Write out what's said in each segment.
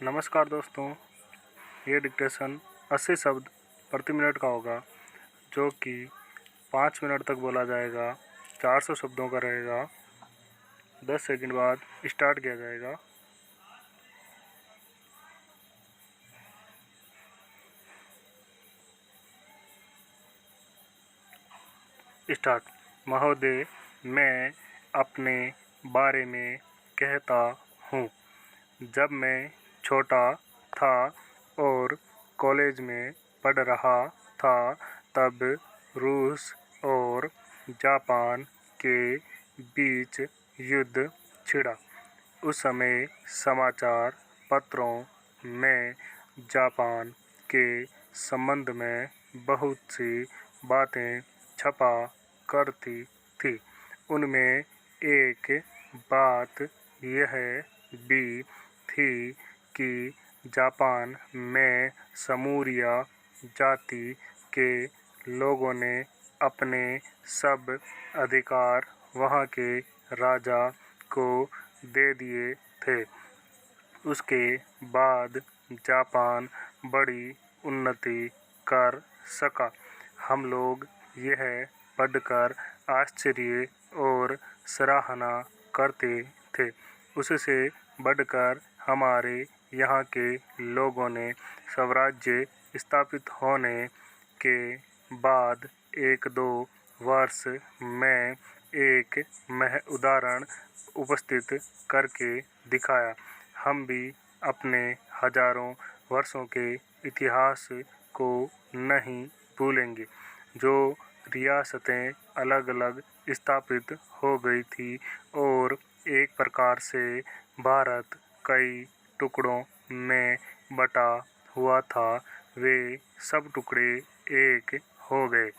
नमस्कार दोस्तों, ये डिक्टेशन 80 शब्द प्रति मिनट का होगा, जो कि 5 मिनट तक बोला जाएगा। 400 शब्दों का रहेगा। 10 सेकंड बाद स्टार्ट किया जाएगा। स्टार्ट। महोदय, मैं अपने बारे में कहता हूँ। जब मैं छोटा था और कॉलेज में पढ़ रहा था, तब रूस और जापान के बीच युद्ध छिड़ा। उस समय समाचार पत्रों में जापान के संबंध में बहुत सी बातें छपा करती थी। उनमें एक बात यह भी थी कि जापान में समूरिया जाति के लोगों ने अपने सब अधिकार वहाँ के राजा को दे दिए थे। उसके बाद जापान बड़ी उन्नति कर सका। हम लोग यह पढ़कर आश्चर्य और सराहना करते थे। उससे बढ़कर हमारे यहाँ के लोगों ने स्वराज्य स्थापित होने के बाद 1-2 वर्ष में एक उदाहरण उपस्थित करके दिखाया। हम भी अपने हजारों वर्षों के इतिहास को नहीं भूलेंगे। जो रियासतें अलग अलग स्थापित हो गई थी और एक प्रकार से भारत कई टुकड़ों में बटा हुआ था, वे सब टुकड़े एक हो गए।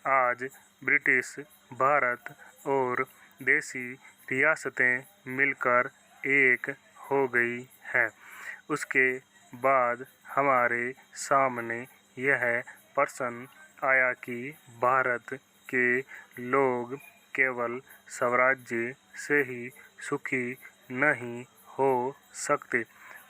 आज ब्रिटिश भारत और देसी रियासतें मिलकर एक हो गई हैं। उसके बाद हमारे सामने यह प्रश्न आया कि भारत के लोग केवल स्वराज्य से ही सुखी नहीं हो सकते,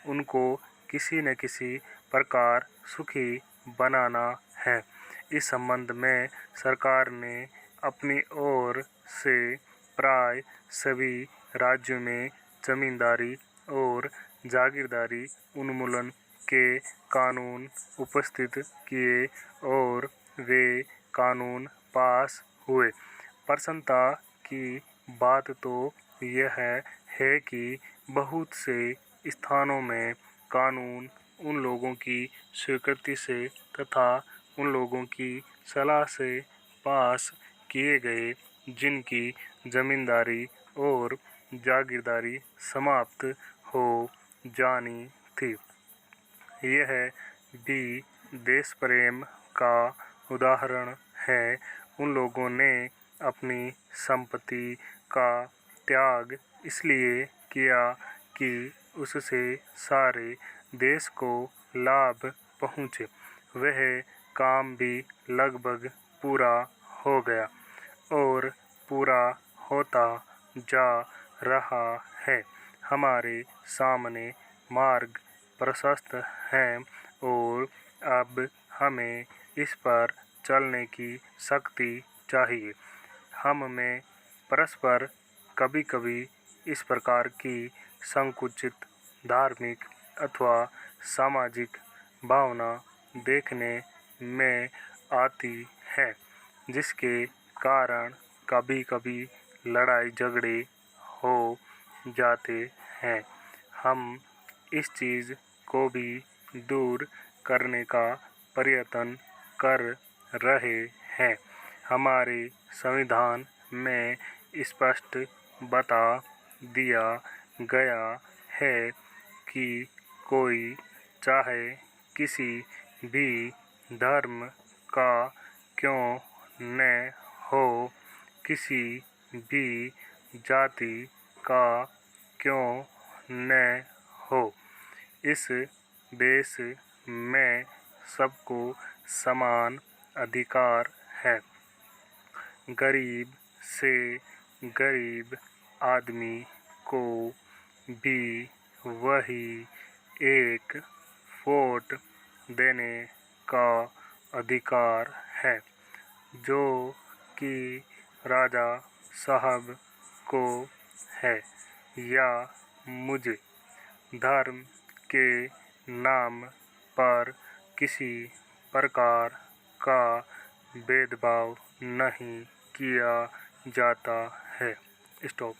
उनको किसी न किसी प्रकार सुखी बनाना है। इस संबंध में सरकार ने अपनी ओर से प्राय सभी राज्यों में जमींदारी और जागीरदारी उन्मूलन के कानून उपस्थित किए और वे कानून पास हुए। प्रसन्नता की बात तो यह है कि बहुत से स्थानों में कानून उन लोगों की स्वीकृति से तथा उन लोगों की सलाह से पास किए गए जिनकी जमींदारी और जागीरदारी समाप्त हो जानी थी। यह भी देश प्रेम का उदाहरण है। उन लोगों ने अपनी संपत्ति का त्याग इसलिए किया कि उससे सारे देश को लाभ पहुँचे। वह काम भी लगभग पूरा हो गया और पूरा होता जा रहा है। हमारे सामने मार्ग प्रशस्त हैं और अब हमें इस पर चलने की शक्ति चाहिए। हम में परस्पर कभी-कभी इस प्रकार की संकुचित धार्मिक अथवा सामाजिक भावना देखने में आती है, जिसके कारण कभी-कभी लड़ाई झगड़े हो जाते हैं। हम इस चीज़ को भी दूर करने का प्रयत्न कर रहे हैं। हमारे संविधान में स्पष्ट बता दिया गया है कि कोई चाहे किसी भी धर्म का क्यों न हो, किसी भी जाति का क्यों न हो, इस देश में सबको समान अधिकार है। गरीब से गरीब आदमी को भी वही एक वोट देने का अधिकार है, जो कि राजा साहब को है, या मुझे धर्म के नाम पर किसी प्रकार का भेदभाव नहीं किया जाता है। स्टॉप।